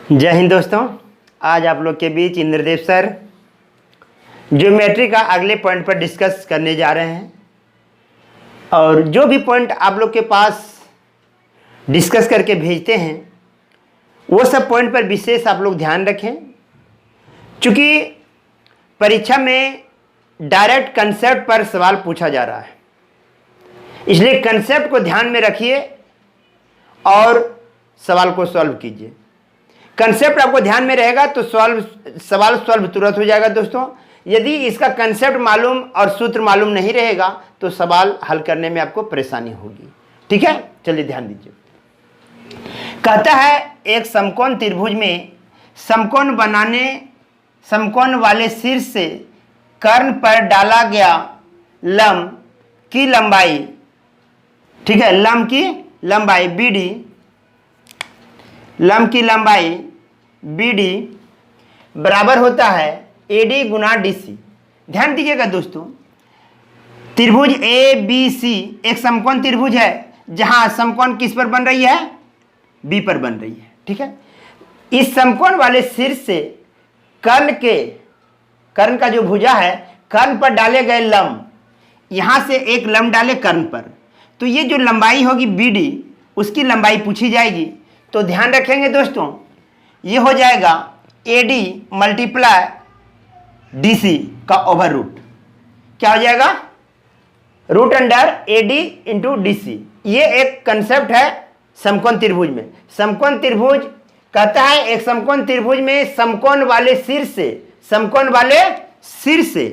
जय हिंद दोस्तों। आज आप लोग के बीच इंद्रदेव सर ज्योमेट्री का अगले पॉइंट पर डिस्कस करने जा रहे हैं। और जो भी पॉइंट आप लोग के पास डिस्कस करके भेजते हैं वो सब पॉइंट पर विशेष आप लोग ध्यान रखें, क्योंकि परीक्षा में डायरेक्ट कंसेप्ट पर सवाल पूछा जा रहा है। इसलिए कंसेप्ट को ध्यान में रखिए और सवाल को सॉल्व कीजिए। कंसेप्ट आपको ध्यान में रहेगा तो सवाल सॉल्व तुरंत हो जाएगा दोस्तों। यदि इसका कंसेप्ट मालूम और सूत्र मालूम नहीं रहेगा तो सवाल हल करने में आपको परेशानी होगी। ठीक है, चलिए ध्यान दीजिए। कहता है एक समकोण त्रिभुज में समकोण बनाने समकोण वाले शीर्ष से कर्ण पर डाला गया लंब की लंबाई, ठीक है, लंब की लंबाई BD, लंब की लंबाई BD बराबर होता है AD गुना DC। ध्यान दीजिएगा दोस्तों, त्रिभुज ABC एक समकोण त्रिभुज है जहां समकोण किस पर बन रही है? B पर बन रही है। ठीक है, इस समकोण वाले शीर्ष से कर्ण का जो भुजा है, कर्ण पर डाले गए लंब, यहां से एक लंब डाले कर्ण पर, तो ये जो लंबाई होगी BD उसकी लंबाई पूछी जाएगी। तो ध्यान रखेंगे दोस्तों, ये हो जाएगा AD मल्टीप्लाई DC का ओवर रूट। क्या हो जाएगा? Root under AD into DC। ये एक कंसेप्ट है समकोण त्रिभुज में। समकोण त्रिभुज कहता है एक समकोण त्रिभुज में समकोण वाले शीर्ष से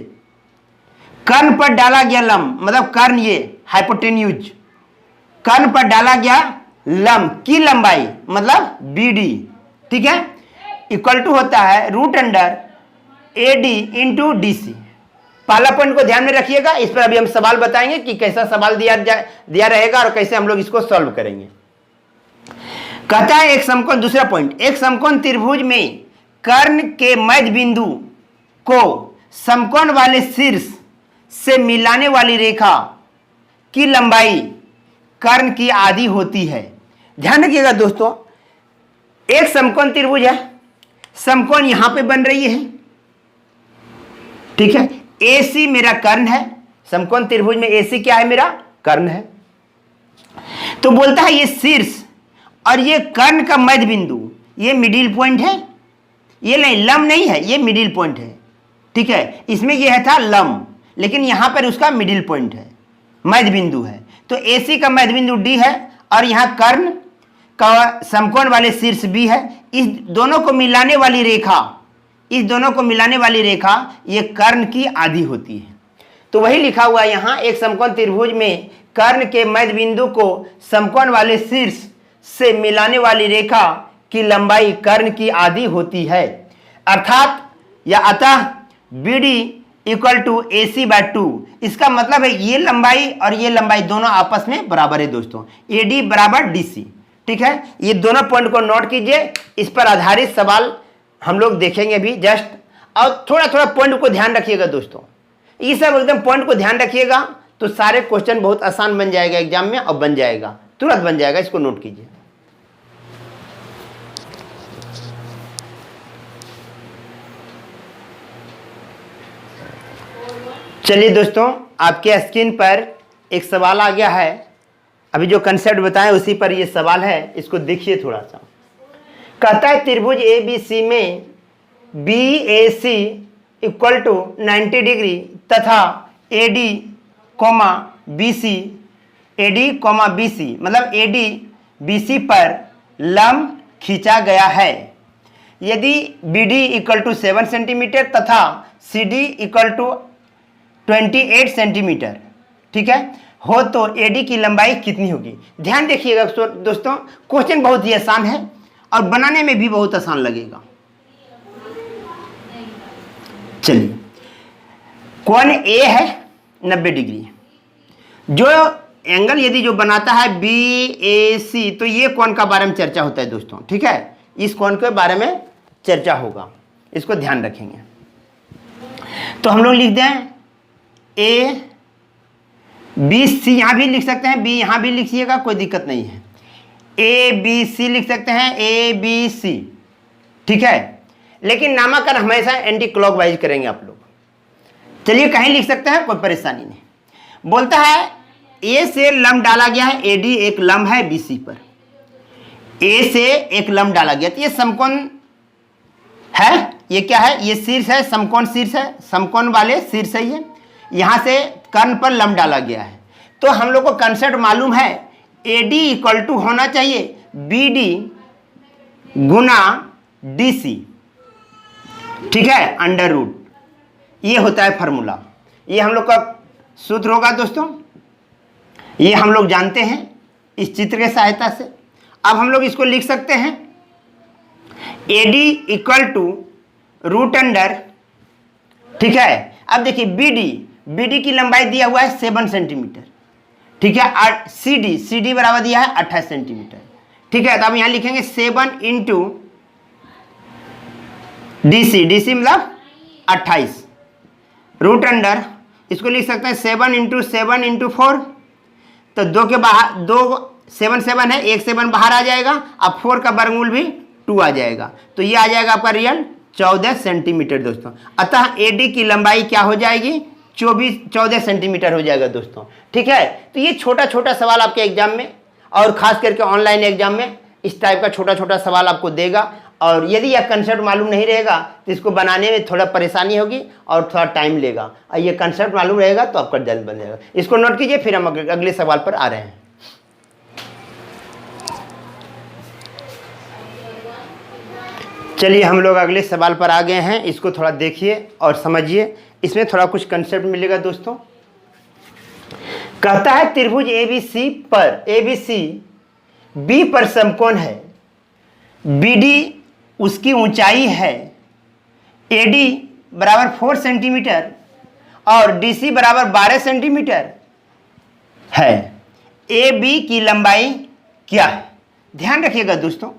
कर्ण पर डाला गया लंब, मतलब कर्ण ये हाइपोटेन्यूज, कर्ण पर डाला गया लंब की लंबाई मतलब BD, ठीक है, इक्वल टू होता है root under AD into DC। पहला पॉइंट को ध्यान में रखिएगा, इस पर अभी हम सवाल बताएंगे कि कैसा सवाल दिया रहेगा और कैसे हम लोग इसको सॉल्व करेंगे। कहता है एक समकोण, दूसरा पॉइंट, एक समकोण त्रिभुज में कर्ण के मध्य बिंदु को समकोण वाले शीर्ष से मिलाने वाली रेखा की लंबाई कर्ण की आधी होती है। ध्यान रखिएगा दोस्तों, एक समकोण त्रिभुज है, समकोण यहां पे बन रही है, ठीक है, AC मेरा कर्ण है, समकोण त्रिभुज में AC क्या है? मेरा कर्ण है। तो बोलता है ये शीर्ष और ये कर्ण का मध्य बिंदु, ये मिडिल पॉइंट है, ये नहीं लंब नहीं है, ये मिडिल पॉइंट है। ठीक है, इसमें ये है था लंब, लेकिन यहां पर उसका मिडिल पॉइंट है, मध्य बिंदु है। तो AC का मध्य बिंदु D है और यहां कर्ण का समकोण वाले शीर्ष B है। इस दोनों को मिलाने वाली रेखा ये कर्ण की आधी होती है। तो वही लिखा हुआ है यहां, एक समकोण त्रिभुज में कर्ण के मध्य बिंदु को समकोण वाले शीर्ष से मिलाने वाली रेखा की लंबाई कर्ण की आधी होती है। अर्थात या अतः BD equal to AC by 2। इसका मतलब है ये लंबाई और ये लंबाई दोनों आपस में बराबर है दोस्तों, AD बराबर DC। ठीक है, ये दोनों पॉइंट को नोट कीजिए, इस पर आधारित सवाल हम लोग देखेंगे भी जस्ट। और थोड़ा थोड़ा पॉइंट को ध्यान रखिएगा दोस्तों, ये सब एकदम पॉइंट को ध्यान रखिएगा तो सारे क्वेश्चन बहुत आसान बन जाएगा एग्जाम में, और बन जाएगा, तुरंत बन जाएगा। इसको नोट कीजिए। चलिए दोस्तों, आपके स्क्रीन पर एक सवाल आ गया है। अभी जो कंसेप्ट बताएं उसी पर ये सवाल है, इसको देखिए थोड़ा सा। कहता है त्रिभुज ABC में BAC इक्वल टू 90 डिग्री तथा AD BC मतलब AD BC पर लंब खींचा गया है। यदि BD इक्वल टू 7 सेंटीमीटर तथा CD इक्वल टू 28 सेंटीमीटर, ठीक है, हो तो AD की लंबाई कितनी होगी? ध्यान देखिएगा दोस्तों, क्वेश्चन बहुत ही आसान है और बनाने में भी बहुत आसान लगेगा। चलिए, कोण A है 90 डिग्री, जो एंगल यदि जो बनाता है BAC, तो ये कोण का बारे में चर्चा होता है दोस्तों। ठीक है, इस कोण के बारे में चर्चा होगा, इसको ध्यान रखेंगे। तो हम लोग लिख दें ABC, यहां भी लिख सकते हैं, B यहां भी लिखिएगा, कोई दिक्कत नहीं है। ABC लिख सकते हैं, ABC ठीक है, लेकिन नामांकन हमेशा एंटी क्लॉकवाइज करेंगे आप लोग। चलिए कहीं लिख सकते हैं, कोई परेशानी नहीं। बोलता है ए से लंब डाला गया है, एडी एक लंब है बीसी पर, ए से एक लंब डाला गया, तो ये समकोण है, ये क्या है, ये शीर्ष है, समकोण शीर्ष है, समकोण वाले शीर्ष है ये, यहां से कर्ण पर लंब डाला गया है। तो हम लोग को कंसेप्ट मालूम है, एडी इक्वल टू होना चाहिए बीडी गुना डीसी, ठीक है, अंडर रूट, ये होता है फॉर्मूला, ये हम लोग का सूत्र होगा दोस्तों, ये हम लोग जानते हैं इस चित्र के सहायता से। अब हम लोग इसको लिख सकते हैं AD equal to root under, ठीक है। अब देखिए बीडी की लंबाई दिया हुआ है 7 सेंटीमीटर, ठीक है, सी डी बराबर दिया है 28 सेंटीमीटर, ठीक है। तो अब यहां लिखेंगे 7 इंटू डी सी मतलब 28 रूट अंडर, इसको लिख सकते हैं 7 इंटू 4, तो 2 के बाहर 2 7 है, 1 7 बाहर आ जाएगा, अब 4 का वर्गमूल भी 2 आ जाएगा, तो ये आ जाएगा आपका रियल 14 सेंटीमीटर दोस्तों। अतः एडी की लंबाई क्या हो जाएगी, 14 सेंटीमीटर हो जाएगा दोस्तों, ठीक है। तो ये छोटा छोटा सवाल आपके एग्जाम में और खास करके ऑनलाइन एग्जाम में इस टाइप का छोटा छोटा सवाल आपको देगा, और यदि यह कंसेप्ट मालूम नहीं रहेगा तो इसको बनाने में थोड़ा परेशानी होगी और थोड़ा टाइम लेगा, और ये कंसेप्ट मालूम रहेगा तो आपका जल्द बन जाएगा। इसको नोट कीजिए, फिर हम अगले सवाल पर आ रहे हैं। चलिए हम लोग अगले सवाल पर आ गए हैं, इसको थोड़ा देखिए और समझिए, इसमें थोड़ा कुछ कंसेप्ट मिलेगा दोस्तों। कहता है त्रिभुज एबीसी बी पर समकोण है, बीडी उसकी ऊंचाई है, एडी बराबर 4 सेंटीमीटर और डीसी बराबर 12 सेंटीमीटर है, ए बी की लंबाई क्या है। ध्यान रखिएगा दोस्तों,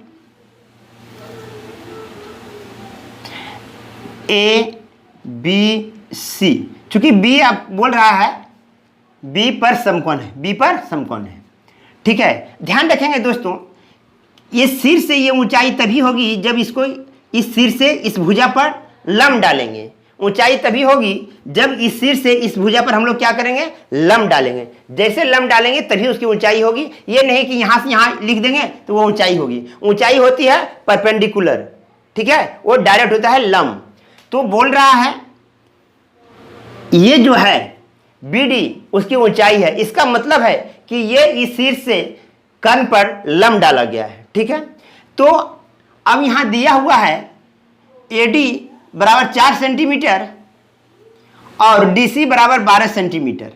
ए बी सी, चूंकि बी आप बोल रहा है बी पर समकोण है, बी पर समकोण है, ठीक है। ध्यान रखेंगे दोस्तों, ये शीर्ष से ये ऊंचाई तभी होगी जब इसको इस शीर्ष से इस भुजा पर लंब डालेंगे, ऊंचाई तभी होगी जब इस शीर्ष से इस भुजा पर हम लोग क्या करेंगे, लंब डालेंगे। जैसे लंब डालेंगे तभी उसकी ऊंचाई होगी, ये नहीं कि यहां से यहां लिख देंगे तो वो ऊंचाई होगी। ऊंचाई होती है परपेंडिकुलर, ठीक है, वो डायरेक्ट होता है लंब। तो बोल रहा है ये जो है बीडी उसकी ऊंचाई है, इसका मतलब है कि ये इस शीर्ष से कर्ण पर लंब डाला गया है, ठीक है। तो अब यहां दिया हुआ है एडी बराबर 4 सेंटीमीटर और डीसी बराबर 12 सेंटीमीटर।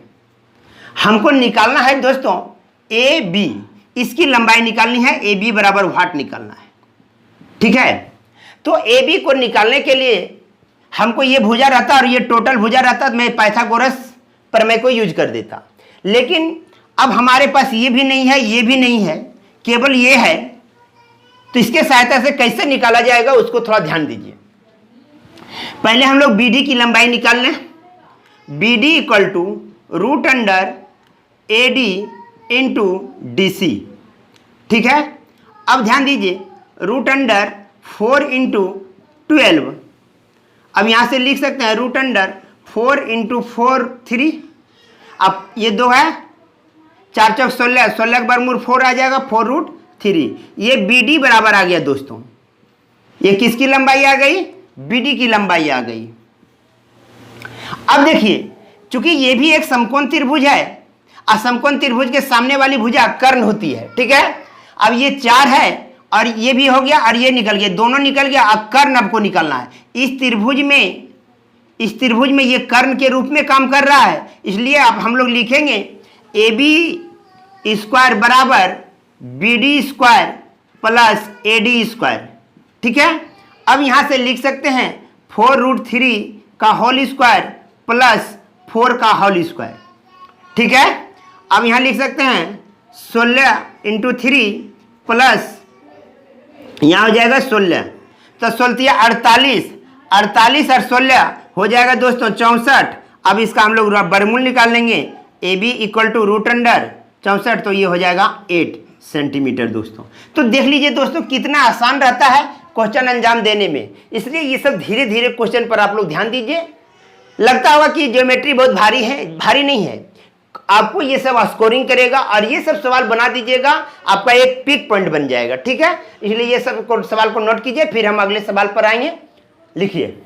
हमको निकालना है दोस्तों ए बी, इसकी लंबाई निकालनी है, ए बी बराबर वाट निकालना है, ठीक है। तो ए बी को निकालने के लिए हमको ये भुजा रहता और ये टोटल भुजा रहता तो मैं पाइथागोरस प्रमेय को यूज कर देता, लेकिन अब हमारे पास ये भी नहीं है, ये भी नहीं है, केवल ये है। तो इसके सहायता से कैसे निकाला जाएगा उसको थोड़ा ध्यान दीजिए। पहले हम लोग बीडी की लंबाई निकाल लें, BD equal to root under AD into DC, ठीक है। अब ध्यान दीजिए, रूट अंडर 4 इंटू 12, अब यहां से लिख सकते हैं रूट अंडर 4 इंटू 4 3, अब ये 2 है, 4 चौक 16, 16 के वर्गमूल 4 आ जाएगा, 4 रूट 3, ये बीडी बराबर आ गया दोस्तों। ये किसकी लंबाई आ गई, बीडी की लंबाई आ गई। अब देखिए, चूंकि ये भी एक समकोण त्रिभुज है, असमकोण त्रिभुज के सामने वाली भुजा कर्ण होती है, ठीक है। अब ये 4 है और ये भी हो गया और ये निकल गया, दोनों निकल गया। अब कर्ण आपको निकालना है। इस त्रिभुज में ये कर्ण के रूप में काम कर रहा है, इसलिए अब हम लोग लिखेंगे ए बी स्क्वायर बराबर B D square plus A D square, ठीक है। अब यहां से लिख सकते हैं 4 रूट 3 का होल स्क्वायर प्लस 4 का होल स्क्वायर, ठीक है। अब यहां लिख सकते हैं 16 इंटू 3 प्लस यहां हो जाएगा 16, तो 16 48, 48 और 16 हो जाएगा दोस्तों 64। अब इसका हम लोग वर्गमूल निकाल लेंगे, A B equal to root under 64, तो ये हो जाएगा 8 सेंटीमीटर दोस्तों। तो देख लीजिए दोस्तों कितना आसान रहता है क्वेश्चन अंजाम देने में। इसलिए ये सब धीरे धीरे क्वेश्चन पर आप लोग ध्यान दीजिए। लगता होगा कि ज्योमेट्री बहुत भारी है, भारी नहीं है। आपको ये सब स्कोरिंग करेगा और ये सब सवाल बना दीजिएगा, आपका एक पिक पॉइंट बन जाएगा। ठीक है, इसलिए ये सब सवाल को नोट कीजिए, फिर हम अगले सवाल पर आएंगे। लिखिए,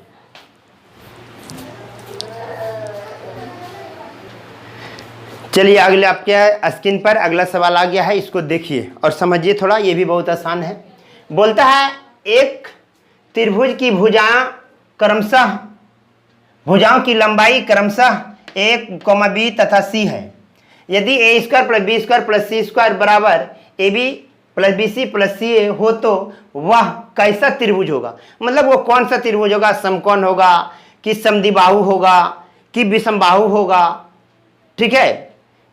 चलिए अगले आपके स्क्रीन पर अगला सवाल आ गया है, इसको देखिए और समझिए थोड़ा, ये भी बहुत आसान है। बोलता है एक त्रिभुज की भुजाओं की लंबाई क्रमशः a, b तथा c है। यदि a² + b² + c² बराबर ab + bc + ca हो तो वह कैसा त्रिभुज होगा। मतलब वो कौन सा त्रिभुज होगा, समकोण होगा कि समद्विबाहु होगा कि विषमबाहु होगा। ठीक है,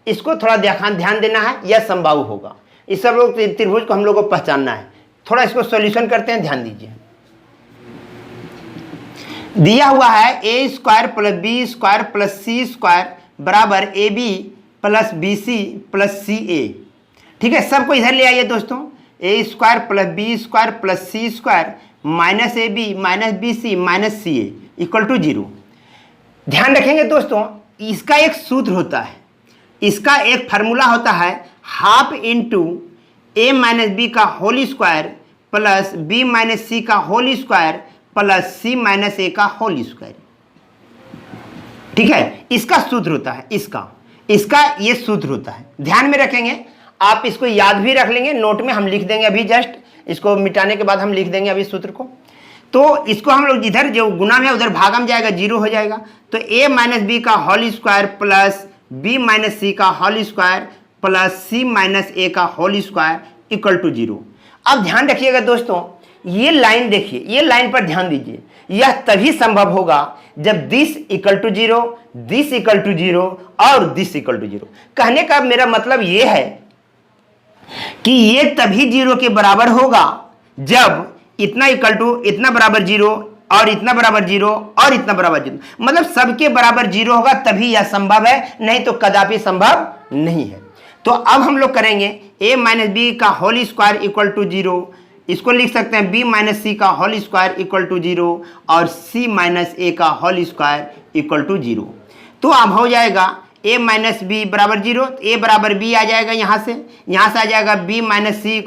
इसको थोड़ा ध्यान देना है, या समबाहु होगा। इस सब लोग त्रिभुज को हम लोग को पहचानना है। थोड़ा इसको सॉल्यूशन करते हैं, ध्यान दीजिए। दिया हुआ है a² + b² + c² बराबर ab + bc + ca। ठीक है, सबको इधर ले आइए दोस्तों। a² + b² + c² -ab - bc - ca = 0। ध्यान रखेंगे दोस्तों, इसका एक सूत्र होता है, इसका एक फार्मूला होता है, हाफ इंटू a - b का whole square plus b - c का whole square plus c - a का होल स्क्वायर। ठीक है, इसका सूत्र होता है, इसका ये सूत्र होता है। ध्यान में रखेंगे, आप इसको याद भी रख लेंगे, नोट में हम लिख देंगे अभी, जस्ट इसको मिटाने के बाद हम लिख देंगे अभी सूत्र को। तो इसको हम लोग इधर जो गुना है उधर भागम जाएगा, 0 हो जाएगा। तो a - b का whole square plus b - c का whole square plus c - a का होल स्क्वायर = 0। अब ध्यान रखिएगा दोस्तों, ये लाइन देखिए, ये लाइन पर ध्यान दीजिए। यह तभी संभव होगा जब this = 0, this = 0 और this = 0। कहने का मेरा मतलब ये है कि ये तभी 0 के बराबर होगा जब इतना बराबर 0 और इतना बराबर 0 और इतना बराबर 0, मतलब सबके बराबर 0 होगा तभी यह संभव है, नहीं तो कदापि संभव नहीं है। तो अब हम लोग करेंगे a - b का होल स्क्वायर = 0, इसको लिख सकते हैं b - c का होल स्क्वायर = 0 और c - a का होल स्क्वायर = 0। तो अब हो जाएगा a - b बराबर 0, a बराबर b आ जाएगा, यहाँ से आ जाएगा b - c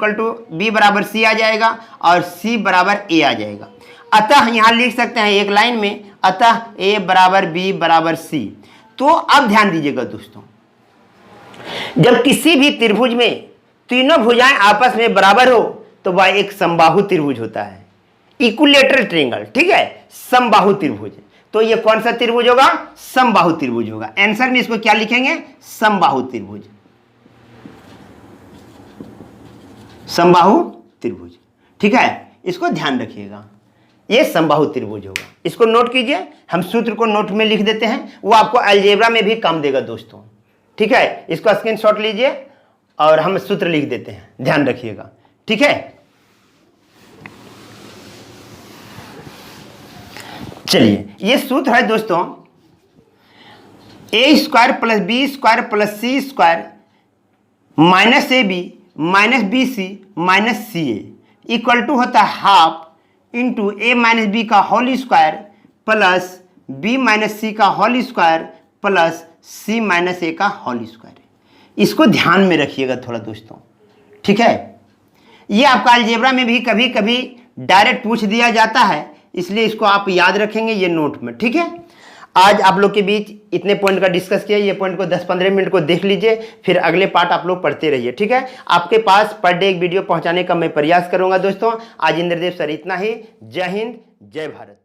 b बराबर c आ जाएगा और c बराबर a आ जाएगा। अतः यहाँ लिख सकते हैं एक लाइन में, अतः a बराबर b बराबर c। तो अब ध्यान दीजिएगा दोस्तों, जब किसी भी त्रिभुज में तीनों भुजाएं आपस में बराबर हो तो वह एक समबाहु त्रिभुज होता है, इक्विलेटरल ट्रायंगल। ठीक है, समबाहु त्रिभुज। तो ये कौन सा त्रिभुज होगा, समबाहु त्रिभुज होगा। आंसर में इसको क्या लिखेंगे, समबाहु त्रिभुज, समबाहु त्रिभुज। ठीक है, इसको ध्यान रखिएगा, ये समबाहु त्रिभुज होगा। इसको नोट कीजिए, हम सूत्र को नोट में लिख देते हैं, वो आपको अलजेब्रा में भी काम देगा दोस्तों। ठीक है, इसको स्क्रीनशॉट लीजिए और हम सूत्र लिख देते हैं, ध्यान रखिएगा। ठीक है, चलिए ये सूत्र है दोस्तों, a² + b² + c² -ab - bc - ca = होता है हाफ इंटू a - b का whole square plus b - c का whole square plus c - a का होल स्क्वायर। इसको ध्यान में रखिएगा थोड़ा दोस्तों। ठीक है, ये आपका अलजेब्रा में भी कभी कभी डायरेक्ट पूछ दिया जाता है, इसलिए इसको आप याद रखेंगे ये नोट में। ठीक है, आज आप लोग के बीच इतने पॉइंट का डिस्कस किया, ये पॉइंट को 10-15 मिनट को देख लीजिए, फिर अगले पार्ट आप लोग पढ़ते रहिए। ठीक है, आपके पास पर डे एक वीडियो पहुंचाने का मैं प्रयास करूंगा दोस्तों। आज इंद्रदेव सर इतना ही। जय हिंद, जय भारत।